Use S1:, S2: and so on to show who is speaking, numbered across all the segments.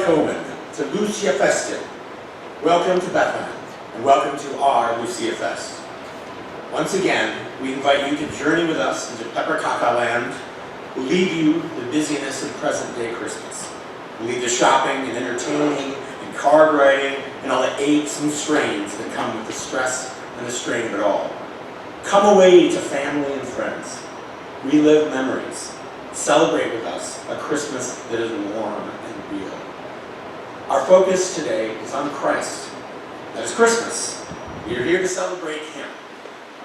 S1: Beethoven to Lucia Fest. Welcome to Bethlehem, and welcome to our Lucia Fest. Once again, we invite you to journey with us into Peppercaca land. We'll leave you the busyness of present-day Christmas. We'll leave the shopping and entertaining and card writing and all the aches and strains that come with the stress and the strain of it all. Come away to family and friends. Relive memories. Celebrate with us a Christmas that is warm and real. Our focus today is on Christ. That is Christmas. We are here to celebrate Him.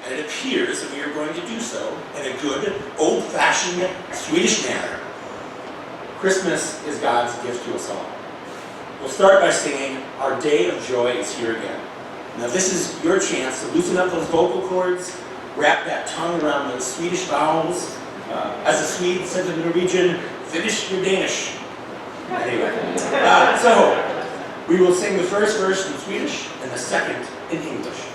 S1: And it appears that we are going to do so in a good, old-fashioned Swedish manner. Christmas is God's gift to us all. We'll start by singing, Our Day of Joy is Here Again. Now this is your chance to loosen up those vocal cords, wrap that tongue around those Swedish vowels. As a Swede said to the Norwegian, finish your Danish. Anyway, so we will sing the first verse in Swedish and the second in English.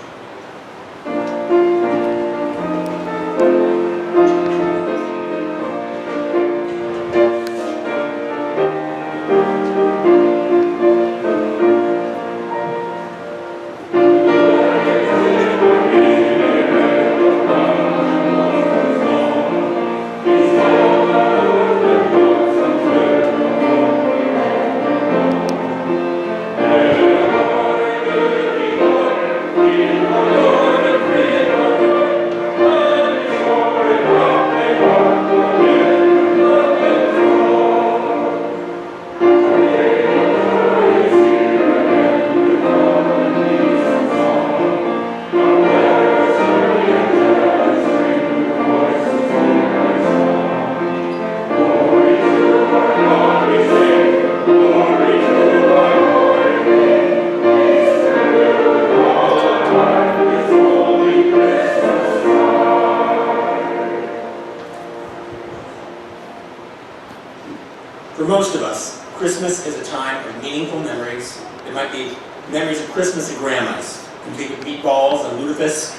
S1: For most of us, Christmas is a time of meaningful memories. It might be memories of Christmas at Grandma's, complete with meatballs and lutefisk.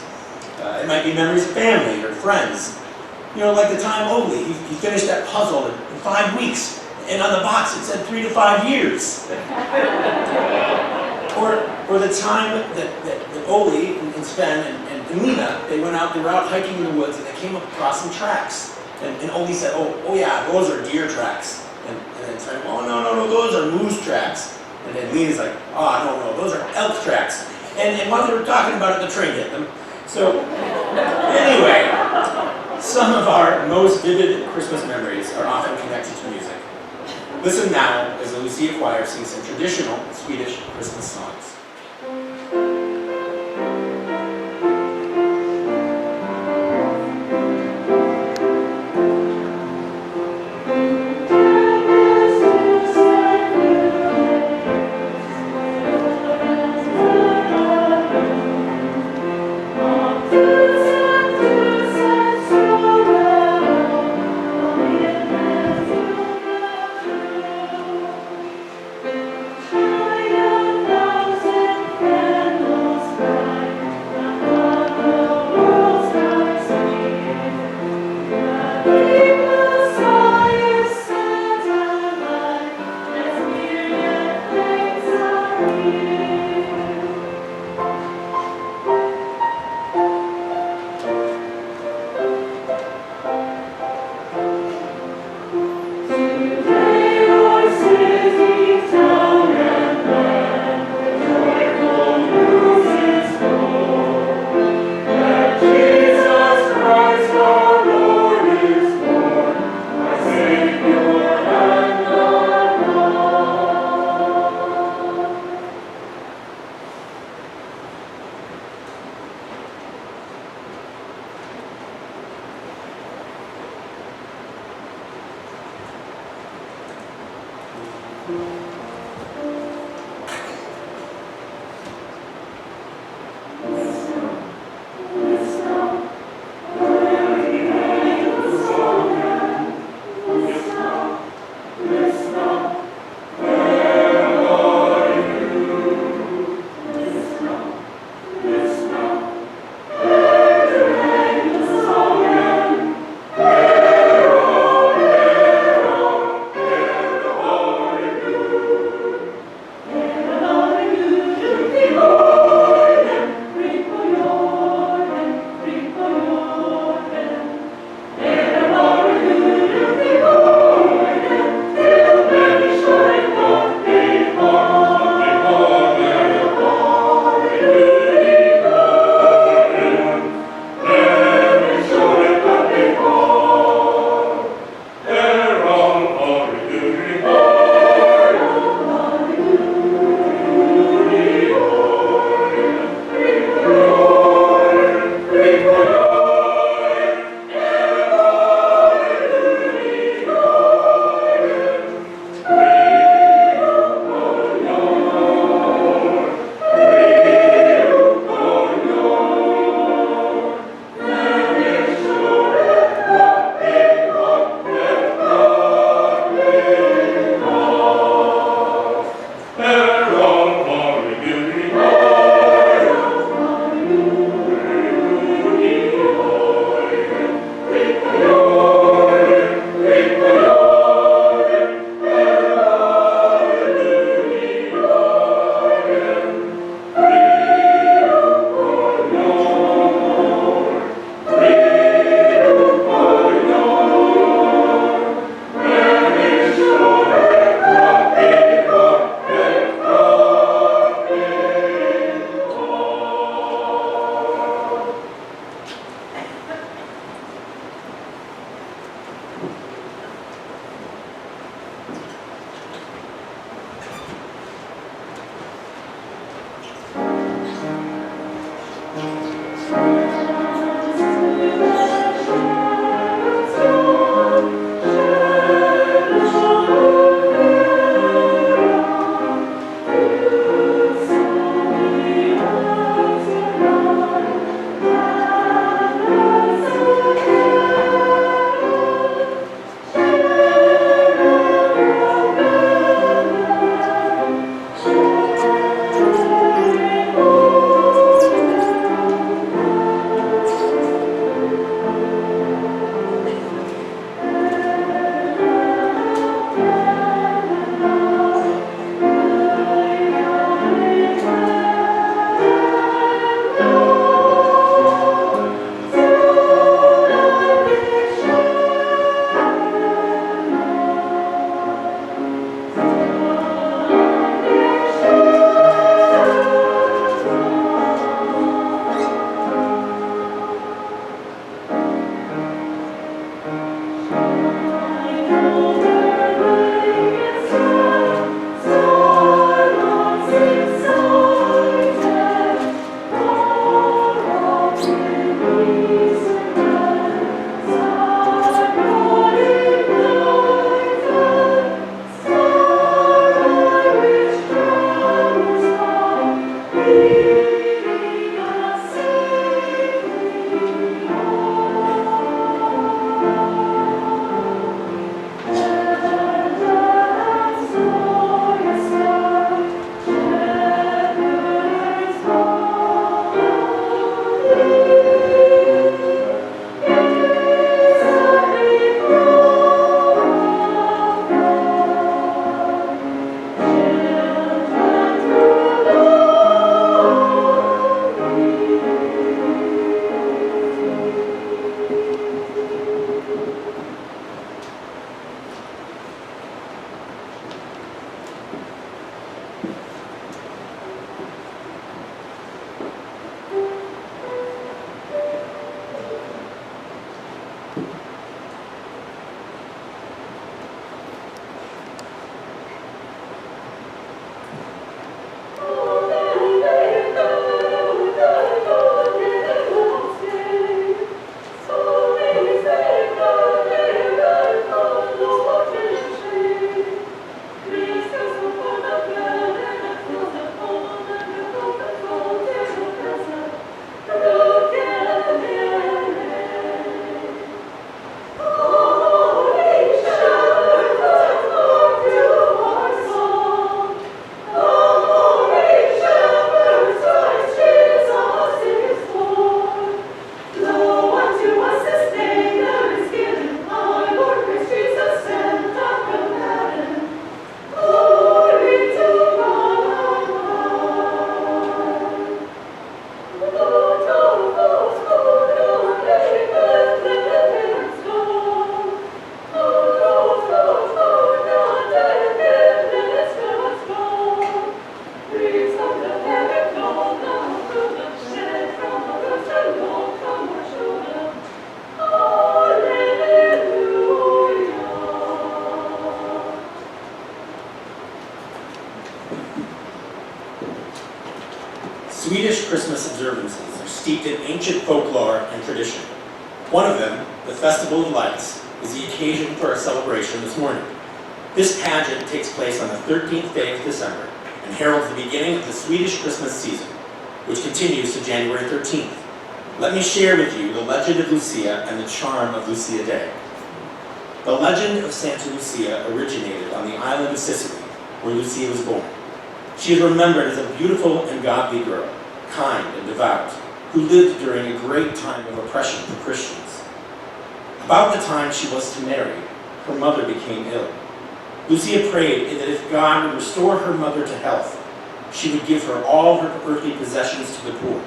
S1: It might be memories of family or friends. You know, like the time Ole, he finished that puzzle in 5 weeks, and on the box it said 3 to 5 years. or the time that Ole and Sven and Lena, they were out hiking in the woods and they came across some tracks. And Ole said, oh yeah, those are deer tracks. And then Sven, oh no, those are moose tracks. And then Lena's like, oh no, those are elk tracks. And while they were talking about it, the train hit them. So, anyway, some of our most vivid Christmas memories are often connected to music. Listen now as the Lucia Choir sings some traditional Swedish Christmas songs.
S2: Thousands
S1: steeped in ancient folklore and tradition. One of them, the Festival of Lights, is the occasion for our celebration this morning. This pageant takes place on the 13th day of December and heralds the beginning of the Swedish Christmas season, which continues to January 13th. Let me share with you the legend of Lucia and the charm of Lucia Day. The legend of Santa Lucia originated on the island of Sicily, where Lucia was born. She is remembered as a beautiful and godly girl, kind and devout, who lived during a great time of oppression for Christians. About the time she was to marry, her mother became ill. Lucia prayed that if God would restore her mother to health, she would give her all her earthly possessions to the poor.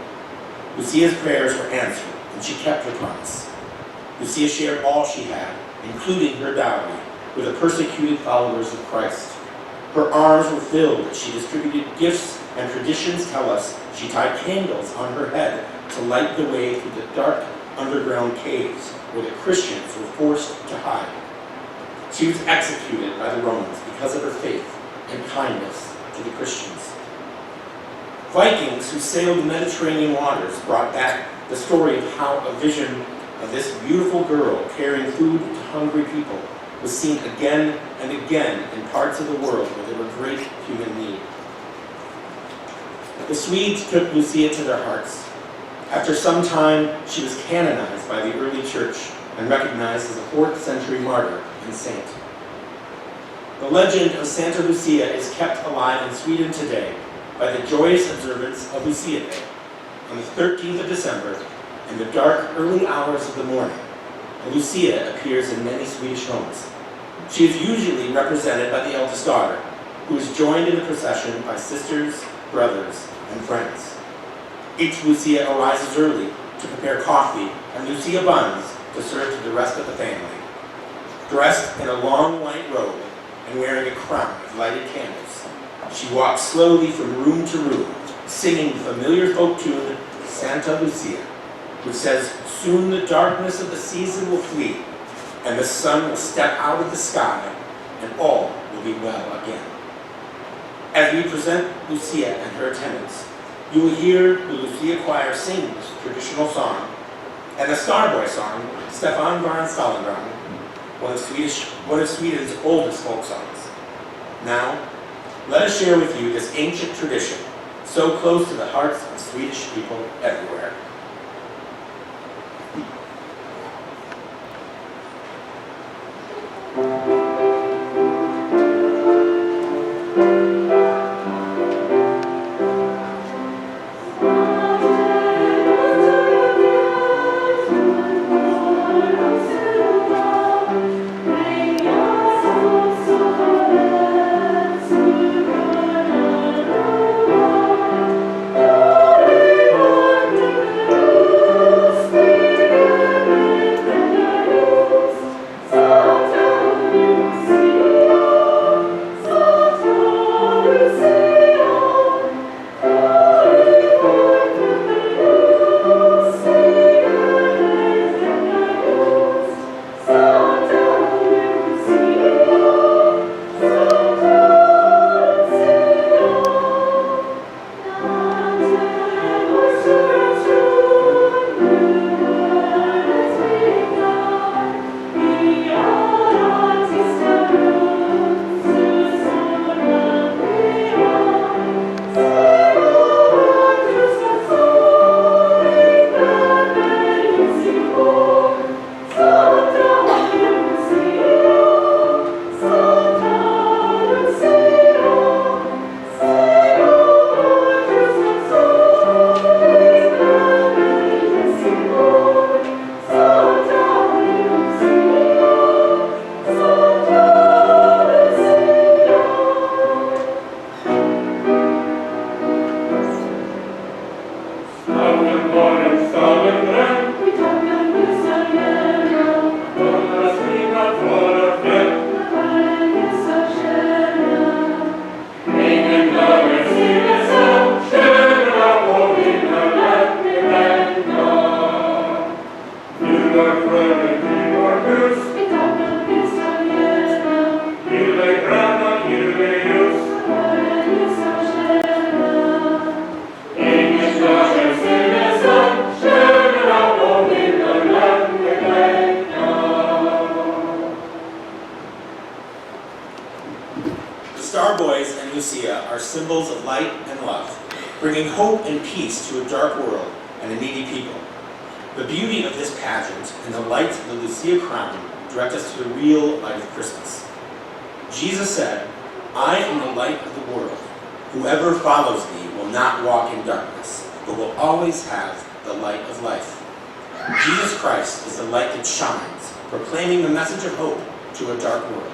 S1: Lucia's prayers were answered, and she kept her promise. Lucia shared all she had, including her dowry, with the persecuted followers of Christ. Her arms were filled as she distributed gifts, and traditions tell us she tied candles on her head to light the way through the dark underground caves where the Christians were forced to hide. She was executed by the Romans because of her faith and kindness to the Christians. Vikings who sailed the Mediterranean waters brought back the story of how a vision of this beautiful girl carrying food to hungry people was seen again and again in parts of the world where there were great human need. The Swedes took Lucia to their hearts. After some time, she was canonized by the early church and recognized as a 4th century martyr and saint. The legend of Santa Lucia is kept alive in Sweden today by the joyous observance of Lucia Day on the 13th of December in the dark early hours of the morning. Lucia appears in many Swedish homes. She is usually represented by the eldest daughter, who is joined in the procession by sisters, brothers, and friends. Each Lucia arises early to prepare coffee and Lucia buns to serve to the rest of the family. Dressed in a long white robe and wearing a crown of lighted candles, she walks slowly from room to room, singing the familiar folk tune, Santa Lucia, which says, "Soon the darkness of the season will flee, and the sun will step out of the sky, and all will be well again." As we present Lucia and her attendants, you will hear the Lucia Choir sing this traditional song, and the Starboy song, Stefan van Stalenbrand, one of Sweden's oldest folk songs. Now, let us share with you this ancient tradition, so close to the hearts of Swedish people everywhere. bringing hope and peace to a dark world and a needy people. The beauty of this pageant and the light of the Lucia crown direct us to the real light of Christmas. Jesus said, "I am the light of the world. Whoever follows me will not walk in darkness, but will always have the light of life." Jesus Christ is the light that shines, proclaiming the message of hope to a dark world.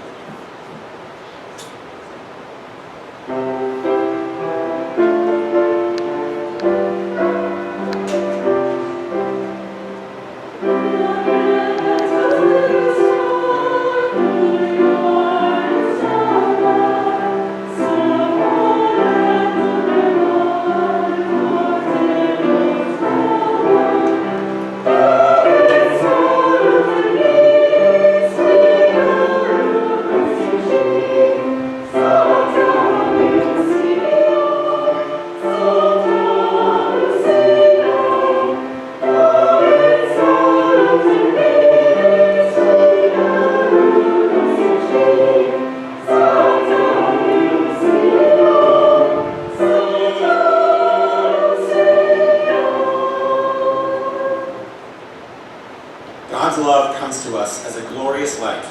S1: God's love comes to us as a glorious light,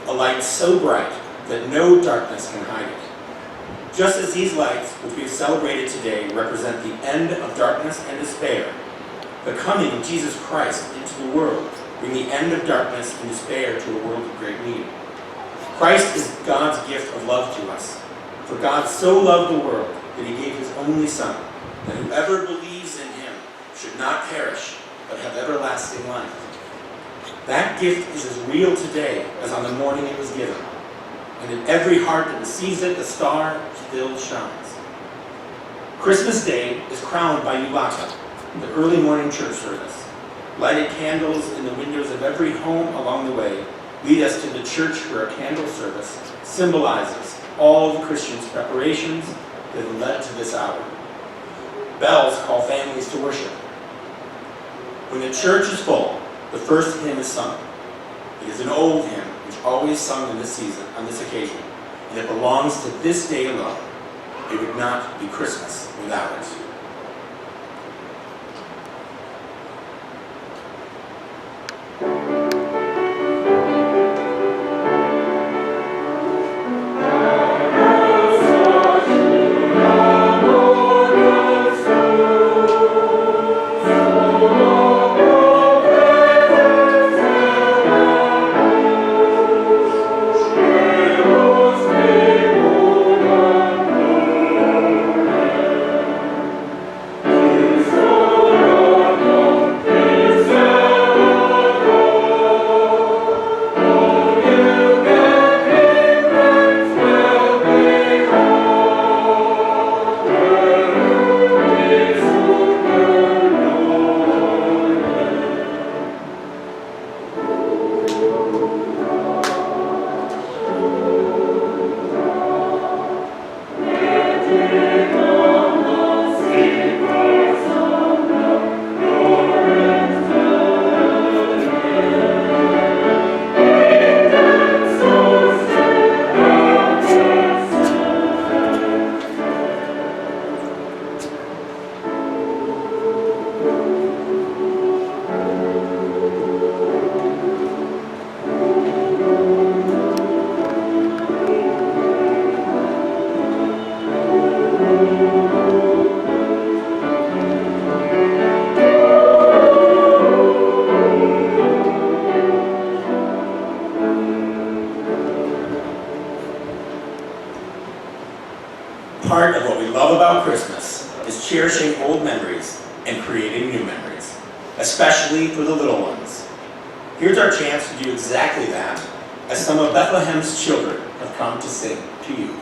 S1: a light so bright that no darkness can hide it. Just as these lights, which we have celebrated today, represent the end of darkness and despair, the coming of Jesus Christ into the world bring the end of darkness and despair to a world of great need. Christ is God's gift of love to us. For God so loved the world that he gave his only Son, that whoever believes in him should not perish, but have everlasting life. That gift is as real today as on the morning it was given. And in every heart that receives it, the star still shines. Christmas Day is crowned by Ulata, the early morning church service. Lighted candles in the windows of every home along the way lead us to the church where a candle service symbolizes all the Christians' preparations that have led to this hour. Bells call families to worship. When the church is full, the first hymn is sung. It is an old hymn which always sung in this season, on this occasion, and it belongs to this day alone. It would not be Christmas without it. Part of what we love about Christmas is cherishing old memories and creating new memories, especially for the little ones. Here's our chance to do exactly that, as some of Bethlehem's children have come to sing to you.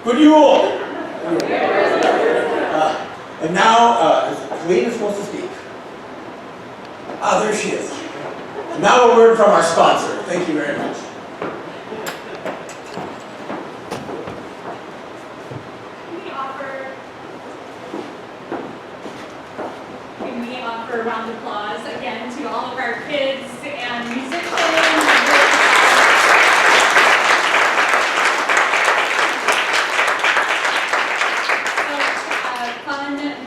S1: Good Yule! And now, Colleen is supposed to speak. Ah, there she is. And now a word from our sponsor. Thank you very much.
S2: Can we offer a round of applause again to all of our kids and musicians.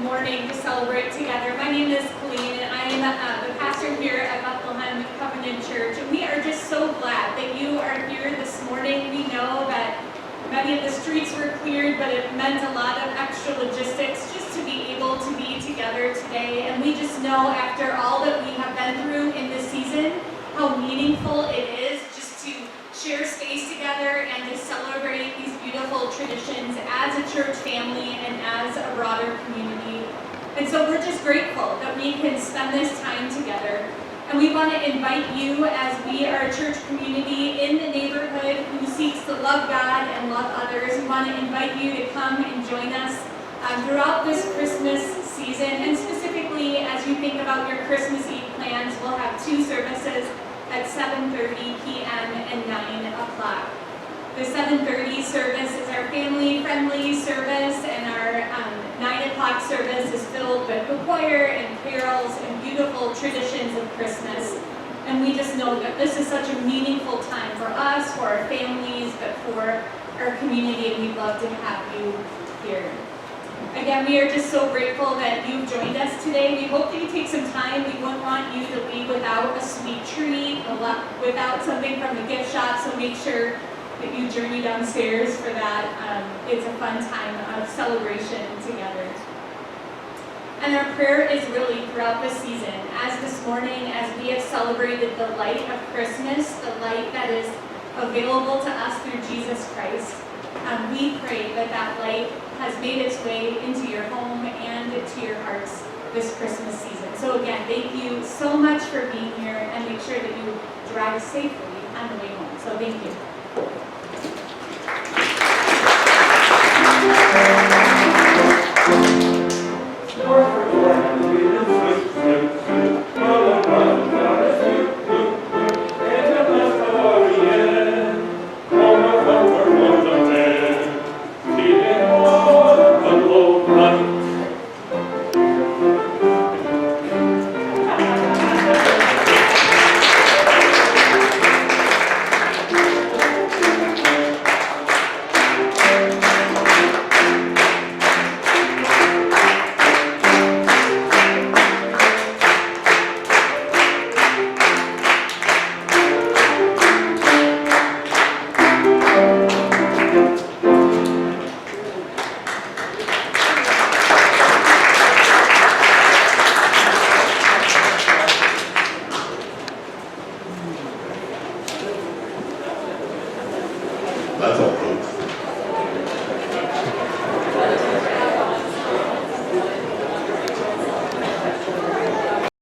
S2: Morning to celebrate together. My name is Colleen and I am the pastor here at Bethlehem Covenant Church, and we are just so glad that you are here this morning. We know that many of the streets were cleared, but it meant a lot of extra logistics just to be able to be together today, and we just know after all that we have been through in this season how meaningful it is just to share space together and to celebrate these beautiful traditions as a church family and as a broader community. And so we're just grateful that we can spend this time together. And we want to invite you, as we are a church community in the neighborhood who seeks to love God and love others, we want to invite you to come and join us throughout this Christmas season. And specifically, as you think about your Christmas Eve plans, we'll have 2 services at 7:30 p.m. and 9 o'clock. The 7:30 service is our family-friendly service, and our 9 o'clock service is filled with the choir and carols and beautiful traditions of Christmas. And we just know that this is such a meaningful time for us, for our families, but for our community, and we'd love to have you here. Again, we are just so grateful that you've joined us today. We hope that you take some time. We wouldn't want you to leave without a sweet treat, without something from the gift shop, so make sure that you journey downstairs for that. It's a fun time of celebration together. And our prayer is really throughout this season, as this morning, as we have celebrated the light of Christmas, the light that is available to us through Jesus Christ. We pray that that light has made its way into your home and to your hearts this Christmas season. So again, thank you so much for being here, and make sure that you drive safely on the way home. So thank you.